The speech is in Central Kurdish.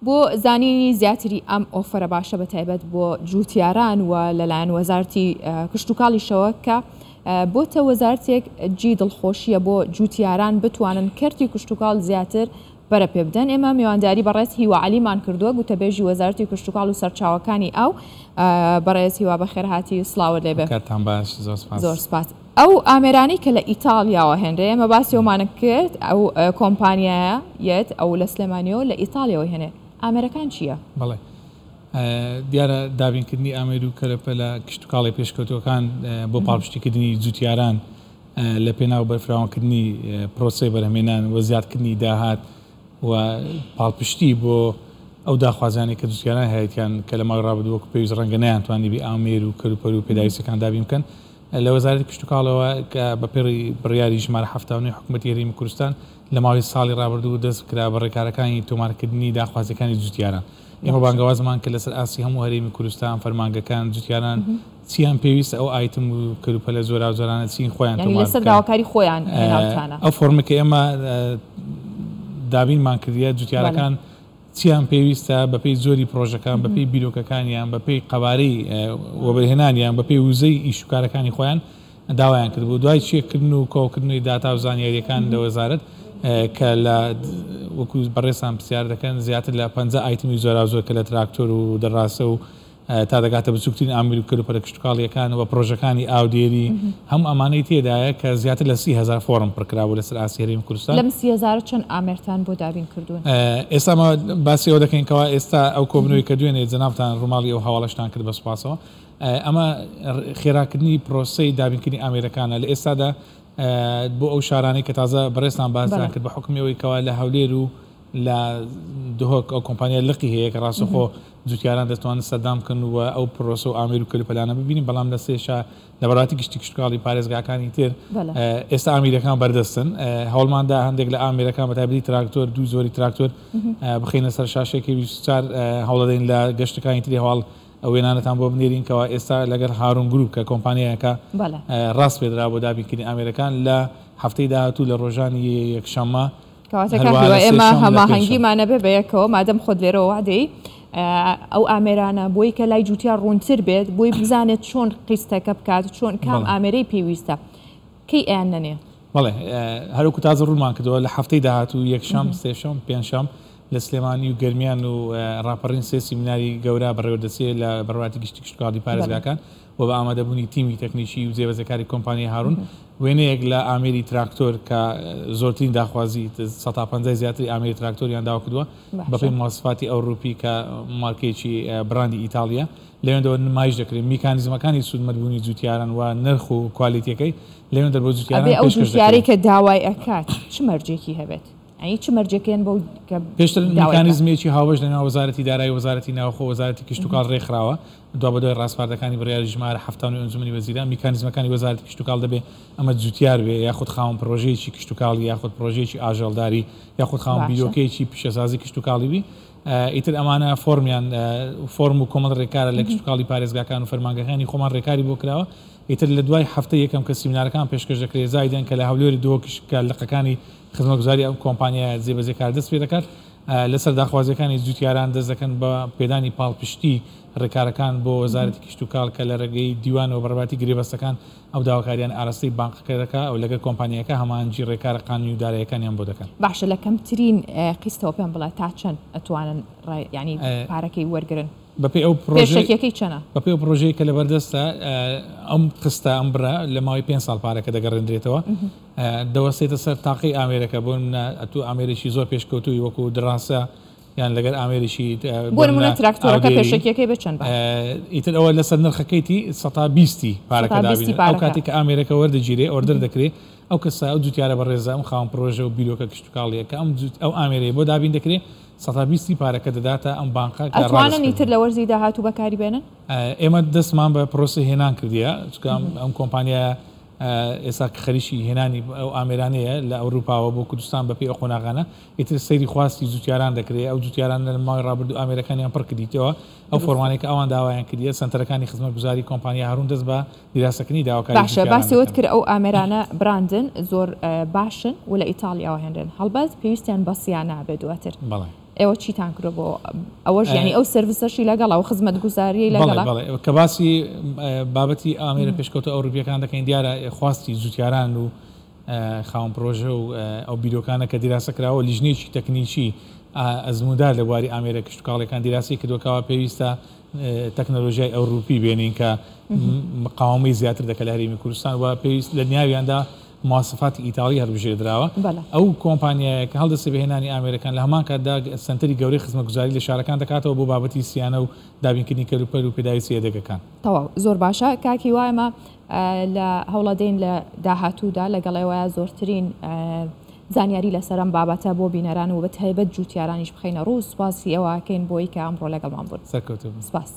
بۆ زانینی زیاتری ئەم ئۆفرە باشە بەتایبەت بۆ جوتیاران و لەلایەن وەزارەتی کشتتوکاڵیشەوە کە بۆتە وەزارەتێک جی دڵخۆشیە بۆ جوتیاران بتوانن کەرتی کشتتوکاڵ زیاتر بەرە پێ بدەن. ئێمە میوانداری بەڕێز هیواعەلیمان کردووە گوتەبێژی وەزارەتی کشتتوکاڵ و سەرچاوەکانی ئەو بەڕێز هیوا بەخێرهاتی سڵاوت لێبێ. زۆر سپاس. ئەو ئامێرانی کە لە ئیتالیاوە هێنرێ ئێمە باسی ئەومانە کرد ئەو کۆمپانیایە یەت ئەو لە سلێمانیەوە لە ئیتالیاەوە هێنێ ئامێرەکان چییە؟ بەڵێ دیارە دابینکردنی ئامێر و کەلەپە لە کشتتوکاڵی پێشکەوتوەکان بۆ پاڵپشتیکردنی جوتیاران لە پێناو بەرفراوانکردنی پرۆسی بەرهەمێنان و زیادکردنی داهات و پاڵپشتی بۆ ئەو داخوازیانی کە جوتیاران هەیەیان کە لە ماوەی ڕابردووەکو پێویست ڕەنگە نەیانتوانی بێ ئامێر و کەلوپەر و پێداویستەکان دابین بکەن لە وەزارەتی کشتتوکاڵەوە کە بەپێڕی بڕیاری ژمارە 79 حکوومەتی هەرێمی کوردستان لە ماوەی ساڵی ڕابردوو دەست کرا بە ڕێکارەکانی تۆمارکردنی داخوازیەکانی جوتیاران. ئێمە بانگەوازمان کە لەسەر ئاسی هەموو هەرێمی کوردستان فەرمانگەکان جوتیاران چیان پێویست ئەو ئایتم و کەلوپەلە زۆرا زۆرانە چین خۆیان لەسەر داواکاری خۆیان ئەو فۆرمەکە ئێمە دابینمان کردیە جوتیارەکان چیان پێویستە بەپێی زۆری پرۆژەکان بەپێی بیرۆکەکانیان بەپێی قەبارەی وەبەرهێنانیان بەپێی وزەی ئیشوکارەکانی خۆیان داوایان کرد بۆ دوای چێکردن و کۆکردنەوەی داتا و زانیاریەکان لە وەزارەت کە لە وەکو بەڕێسان پرسیار دەکەن زیاتر لە 50 ئایتمی زۆرا زۆر کە لە تراکتۆر و دەڕاستە و تا دەگاتە بچووکترین ئامیر و کەلوپەلە کشتتوکاڵیەکان و پرۆژەکانی ئاودێری هەم ئەمانەی تێدایە کە زیاتر لە 30,000 فۆرم پڕکرابوو لەسەر ئاسی هەرێمی کوردستان. لەم 30,000 چەند ئامێرتان بۆ دابین کردوون؟ ئێستا باسی ئەو دەکەینکەوە ئێستا ئەو کۆبنەوەی کە دوێنێ جەنابتان ڕووماڵی ئەو هەواڵەشتان کرد بە سوپاسەوە. ئەمە خێراکردنی پرۆسەی دابینکردنی ئامێرەکانە لە ئێستادا بۆ ئەو شارانەی کە تازە بەڕێستان باسیان کرد بە حکومیەوەی کەوا لە هەولێر و لە دهۆک ئەو کۆمپانیا لقی هەیە کە ڕاستەخۆ جوتیاران دەتوانن سەردام بکەن و ئەو پرۆسە و ئامێر و کەلوپەلانە ببینین بەڵام لە سێشا لە بەڕاتی گشتی کشتتوکاڵی پارێزگاکانی تر ئێستا ئامێرەکان بەردەستن. هەوڵماندا هەندێک لە ئامێرەکان بەتایبەتی تراکتۆر دوو زۆری تراکتۆر بخینە سەر شاشێکی 24 هەوڵەدەین لە گەشتەکانی تری هەواڵ ئەو وێنانەتان بۆ بنێرینکەوە ئێستا لەگەر هارون گروپ کە کۆمپانیایەکە ڕاست پێدرا بۆ دابینکردنی ئامێرەکان لە هەفتەی داهاتوو لە ڕۆژانی یەکشەممە ئێمە هەماهەنگیمانە بێ بەیەکەوە مادەم خۆت لێرەوە وادەی ئەو ئامێرانە بۆی کە لای جوتیار ڕوونتر بێت بۆی بزانێت چۆن قیستەکە بکات چۆن کام ئامێرەی پێویستە کەی ئەیان نەنێ. بەڵێ هەروکو تازە ڕوونمان کردەوە لە هەفتەی داهاتوو یەکشەم سێشەم پێنجشەم لە سلێمانی و گەرمیان و ڕاپەڕین سێ سیمیناری گەورە بەڕێوەدەچێت لە بەڕواتی گشتی کشتتوکاڵی پارێزگاکان و بە ئامادەبوونی تیمی تەکنیکی و جێبەجەکاری کۆمپانیای هارون وێنەیەک لە ئامێری تراکتۆر کە زۆرترین داخوازی 150 زیاتری ئامێری تراکتۆریان داوا کردووە بەپێی مواصفاتی ئەوروپی کە مارکێکی براندی ئیتالیا لەوێندەوە نمایش دەکرێت میکانیزمەکانی سوودمەدبوونی جوتیاران و نرخ و کوالیتیەکەی لەوێن دەر بۆ جوتیاران ئەو جوتیارێک کە داوای ئەکات چ مەرجێکی هەبێت؟ ئەی چ مەرجەکەیان بۆ پێشتر میکانیزمێکی هاوبەش لەناو وەزارەتی دارایی وەزارەتی ناوخۆ وەزارەتی کشتتوکاڵ ڕێکخراوە دوا بەدوای ڕاستپاردەکانی بڕیاری ژمارە 70 ئەنجومەنی وەزیران میکانیزمەکانی وەزارەتی کشتتوکاڵ دەبێ ئەمە جوتیار بێ یاخود خاوەن پرۆژەیەکی کشتتوکاڵی یاخود پرۆژەیەکی ئاژەڵداری یاخود خاوەن بیرۆکەیەکی پیشەسازی کشتتوکاڵی بی ئیتر ئەمانە فۆرم و کۆمەڵ ڕێکارە لە کشتتوکاڵی پارێزگاکان و فەرمانگەکانی خۆمان ڕێکاری بۆ کراوە. ئیتر لە دوای هەفتە یەکەم کە سیمینارەکان پێشکەش دەکرێت زایدەن کە لە هەولێری دۆکشکە لقەکانی خزمەتگوزاری ئەم کۆمپانیا جێبەجێکار دەست پێ دەکات لەسەر داخوازیەکانی جوتیاران دەست دەکەن بە پێدانی پاڵپشتی ڕێکارەکان بۆ وەزارەتی کشتتوکاڵ کە لە ڕێگەی دیوان و بەڕێوەبەتی گرێبەستەکان ئەو داواکاریان ئاراستەی بانقەکە دەکات ئەو لەگەر کۆمپانیەکە هەمانجی ڕێکارە قانونی و داراییەکانیان بۆ دەکەن. باشە لە کەمترین قیستەوە پێم بڵێ تا چەند ئەتوانن ینی پارەکەی وەرگرن بەپێی ئەو پرۆژەکەی چەنە بەپێی ئەو پرۆژەیە کە لەبەردەستە ئەم قستە ئەم برا لە ماوەی 5 ساڵ پارەکە دەگەڕێنرێتەوە دەوەستێتە سەر تاقی ئامێرەکە بۆ ئەتو ئامێرێکی زۆر پێشکەوتوی وەکو دراسە یان لەگەر ئامێریشی بۆ نمونە تراکتۆرەکە پێشەکەی بچەند ئیتر ئەوە لەسەر نرخەکەیتی 120 پارەکە دابین ئەو کاتی کە ئامێرەکە وەردەگیرێ ئۆردەر دەکرێت ئەو کەسە ئەو جوتیارە بەڕێزە ئەم خاوەن پرۆژە و بیرۆکە کشتتوکاڵیە کە ئەو ئامێرەیە بۆ دابین دەکرێت 120 پارەکە دەداتە ئەم بانقە ئەتوانن ئیتر لە وەرزی داهاتوو بەکاری بێنن. ئێمە دەستمان بە پرۆسی هێنان کردیە ئەم کۆمپانیا ئێستا خەریکی هێنانی ئەو ئامێرانەیە لە ئەوروپاوە بۆ کوردستان بەپێی ئەو قۆناغانە ئیتر سەیری خواستی جوتیاران دەکرێت ئەو جوتیاران لە ماوەی ڕابردوو ئامێرەکانیان پڕ کردیتەوە ئەو فۆرمانێک ئەوان داوایان کردیە سنتەرەکانی خزمەتگوزاری کۆمپانیا هارون دەست بە دیراسەکردنی داواکاری باشە باسیەوەت کرد ئەو ئامێرانە براندن زۆر باشن و لە ئیتالیاوە هێنرن هەڵبەت پێویستیان بەسییان نابێت دواتر ئێوە چیتان کرد بۆ ئەوەش ینی ئەو سرویسەشی لەگەڵ ئەو خزمەت گوزاریی لەگەڵ کە باسی بابەتی ئامێرە پێشکەوتە ئەوروپیەکان دەکەین دیارە خواستی جوتیاران و خاوەن پرۆژە و ئەو بیرۆکانە کە دیراسە کراوە لیژنێکی تەکنیکی ئەزموندار لە بواری ئامێرە کشتتوکاڵەکان دیراسی کردوکەوە پێویستە تەکنۆلۆژیای ئەوروپی بێنین کە مقاومەی زیاتر دەکە لە هەرێمی کوردستان و پێویست لە دنیاویاندا مواصفاتی ئیتاڵی هەڵبژێردراوە ئەو کۆمپانیایە کە هەڵدەستە بەهێنانی ئامێرەکان لە هەمان کاتدا سنتەری گەورەی خزمەتگوزاری لە شارەکان دەکاتەوە بۆ بابەتی سیانە و دابینکردنی کەلوپەر و پێداوی سێدەگەکان. تەواو زۆر باشە کاکی وایمە لە هەوڵەدەین لە داهاتوودا لەگەڵێوەیە زۆرترین زانیاری لەسەرم بابەتە بۆ بینەران و بە تایبەت جوتیارانیش بخەینە ڕوو سوپاسی ئەوەکەین بۆی کە ئەمڕۆ لەگەڵمان بوون. سەرکەوتوو سپاس.